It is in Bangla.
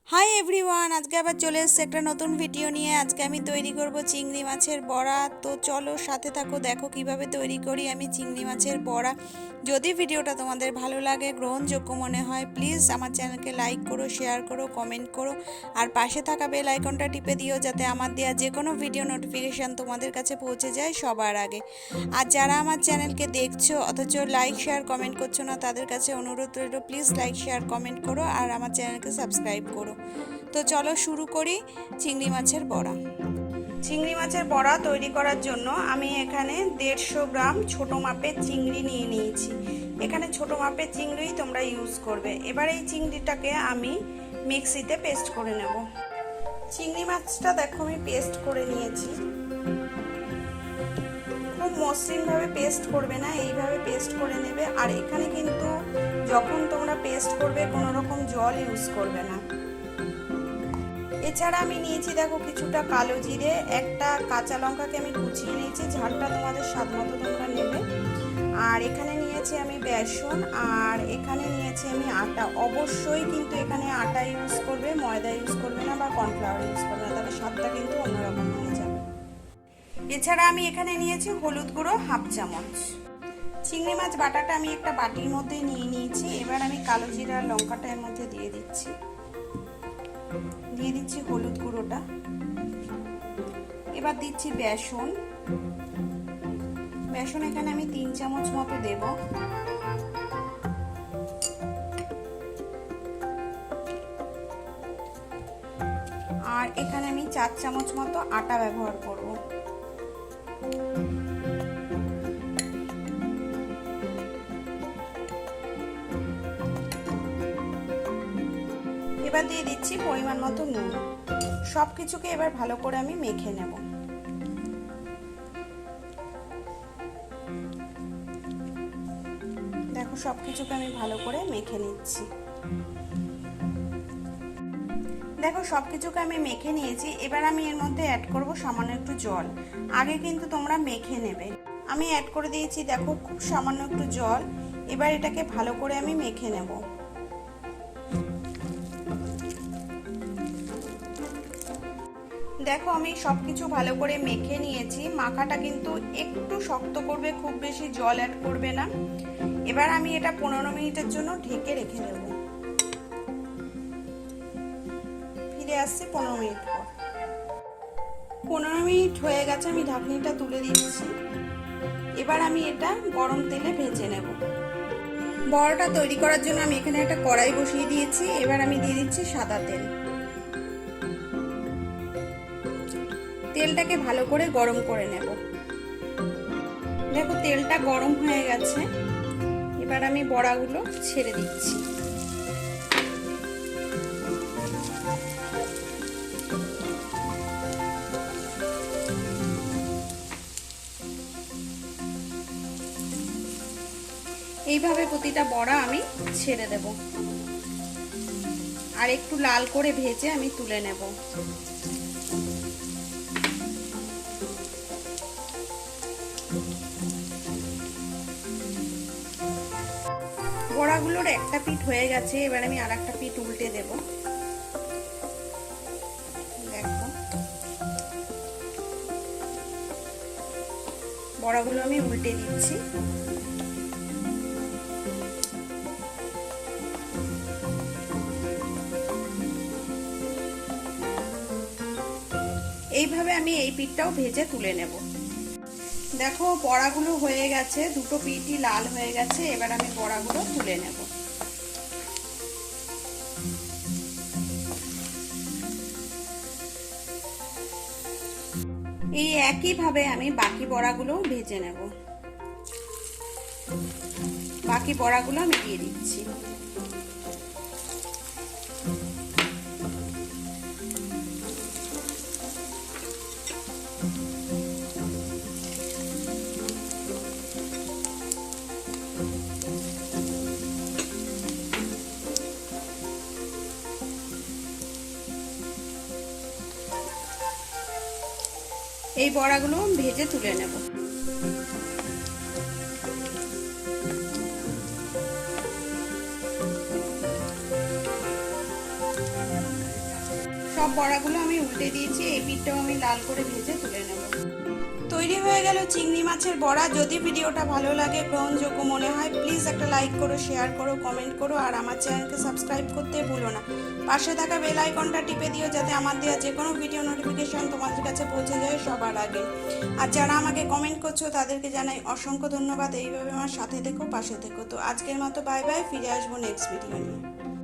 হাই এভরিওয়ান, আজকে আবার চলে এসেছে একটা নতুন ভিডিও নিয়ে। আজকে আমি তৈরি করব চিংড়ি মাছের বড়া। তো চলো সাথে থাকো, দেখো কিভাবে তৈরি করি আমি চিংড়ি মাছের বড়া। যদি ভিডিওটা তোমাদের ভালো লাগে, গ্রহণযোগ্য মনে হয়, প্লিজ আমার চ্যানেলকে লাইক করো, শেয়ার করো, কমেন্ট করো, আর পাশে থাকা বেল আইকনটা টিপে দিও যাতে আমার দেওয়া যে কোনো ভিডিও নোটিফিকেশান তোমাদের কাছে পৌঁছে যায় সবার আগে। আর যারা আমার চ্যানেলকে দেখছো অথচ লাইক শেয়ার কমেন্ট করছো না, তাদের কাছে অনুরোধ রইল, প্লিজ লাইক শেয়ার কমেন্ট করো আর আমার চ্যানেলকে সাবস্ক্রাইব করো। তো চলো শুরু করি চিংড়ি মাছের বড়া। চিংড়ি মাছের বড়া তৈরি করার জন্য আমি এখানে 150 গ্রাম ছোট মাপের চিংড়ি নিয়ে নিয়েছি। এখানে ছোট মাপের চিংড়ি তোমরা ইউজ করবে। এবার এই চিংড়িটাকে আমি মিক্সিতে পেস্ট করে নেব। চিংড়ি মাছটা দেখো আমি পেস্ট করে নিয়েছি। খুব মসৃণভাবে পেস্ট করবে না, এইভাবে পেস্ট করে নেবে। আর এখানে কিন্তু যখন তোমরা পেস্ট করবে কোনো রকম জল ইউজ করবে না। এছাড়া আমি নিয়েছি দেখো কিছুটা কালো জিরে, একটা কাঁচা লঙ্কাকে আমি কুচিয়ে নিয়েছি, ঝালটা তোমাদের স্বাদ মতো তোমরা নেবে। আর এখানে নিয়েছি আমি বেসন, আর এখানে নিয়েছি আমি আটা। অবশ্যই কিন্তু এখানে আটা ইউজ করবে, ময়দা ইউজ করবে না বা কর্নফ্লাওয়ার ইউজ করবে না, তাহলে স্বাদটা কিন্তু অন্যরকম হয়ে যাবে। এছাড়া আমি এখানে নিয়েছি হলুদ গুঁড়ো 1/2 চামচ। চিংড়ি মাছ বাটাটা আমি একটা বাটির মধ্যে নিয়ে নিয়েছি। এবার আমি কালো জিরা আর লঙ্কাটা এর মধ্যে দিয়ে দিচ্ছি। দিয়ে দিচ্ছি হলুদ গুঁড়োটা। এবার দিচ্ছি বেসন। বেসন এখানে আমি 3 চামচ মতো দেব। আর এখানে আমি 4 চামচ মতো আটা ব্যবহার করব। এবার দিয়ে দিচ্ছি পরিমাণ মতো নুন। সবকিছুকে এবার ভালো করে আমি মেখে নেব। দেখো সবকিছুকে আমি ভালো করে মেখে নিচ্ছি। দেখো সবকিছুকে আমি মেখে নিয়েছি। এবার আমি এর মধ্যে অ্যাড করব সামান্য একটু জল। আগে কিন্তু তোমরা মেখে নেবে। আমি অ্যাড করে দিয়েছি দেখো খুব সামান্য একটু জল। এবার এটাকে ভালো করে আমি মেখে নেব। দেখো আমি সবকিছু ভালো করে মেখে নিয়েছি। মাখাটা কিন্তু একটু শক্ত করবে, খুব বেশি জল অ্যাড করবে না। এবার আমি এটা 15 মিনিটের জন্য ঢেকে রেখে দেব। ফিরে আসছি 15 মিনিট পর। 15 মিনিট হয়ে গেছে, আমি ঢাকনিটা তুলে দিচ্ছি। এবার আমি এটা গরম তেলে ভেজে নেব। বড়াটা তৈরি করার জন্য আমি এখানে একটা কড়াই বসিয়ে দিয়েছি। এবার আমি দিয়ে দিচ্ছি সাদা তেল। তেলটাকে ভালো করে গরম করে নেব। দেখো তেলটা গরম হয়ে গেছে। এবার আমি বড়াগুলো ছেড়ে দিচ্ছি। এইভাবে প্রতিটা বড়া আমি ছেড়ে দেব। আর একটু লাল করে ভেজে আমি তুলে নেব। বড়াগুলোর একটা পিঠ হয়ে গেছে। এবার আমি আর একটা পিঠ উল্টে দেব। দেখো বড়াগুলো আমি উল্টে দিচ্ছি। এইভাবে আমি এই পিঠটাও ভেজে তুলে নেব। দেখো বড়াগুলো হয়ে গেছে, দুটো পিঠই লাল হয়ে গেছে। এবার আমি বড়াগুলো তুলে নেব। এই একইভাবে আমি বাকি বড়াগুলো ভেজে নেব। বাকি বড়াগুলো আমি দিয়ে দিচ্ছি। এই বড়াগুলো ভেজে তুলে নেব। সব বড়াগুলো আমি উল্টে দিয়েছি, এই পিঠটাও আমি লাল করে ভেজে তুলে নেব। তৈরি হয়ে গেল চিংড়ি মাছের বড়া। যদি ভিডিওটা ভালো লাগে, গ্রহণযোগ্য মনে হয়, প্লিজ একটা লাইক করো, শেয়ার করো, কমেন্ট করো, আর আমার চ্যানেলকে সাবস্ক্রাইব করতে ভুলো না। পাশে থাকা বেল আইকনটা টিপে দিও, যাতে আমার দেওয়া যে কোনো ভিডিও নোটিফিকেশন তোমাদের কাছে পৌঁছে যায় সবার আগে। আর যারা আমাকে কমেন্ট করছো তাদেরকে জানাই অসংখ্য ধন্যবাদ। এইভাবে আমার সাথে থেকো, পাশে থেকো। তো আজকের মতো বাই বাই, ফিরে আসবো নেক্সট ভিডিও নিয়ে।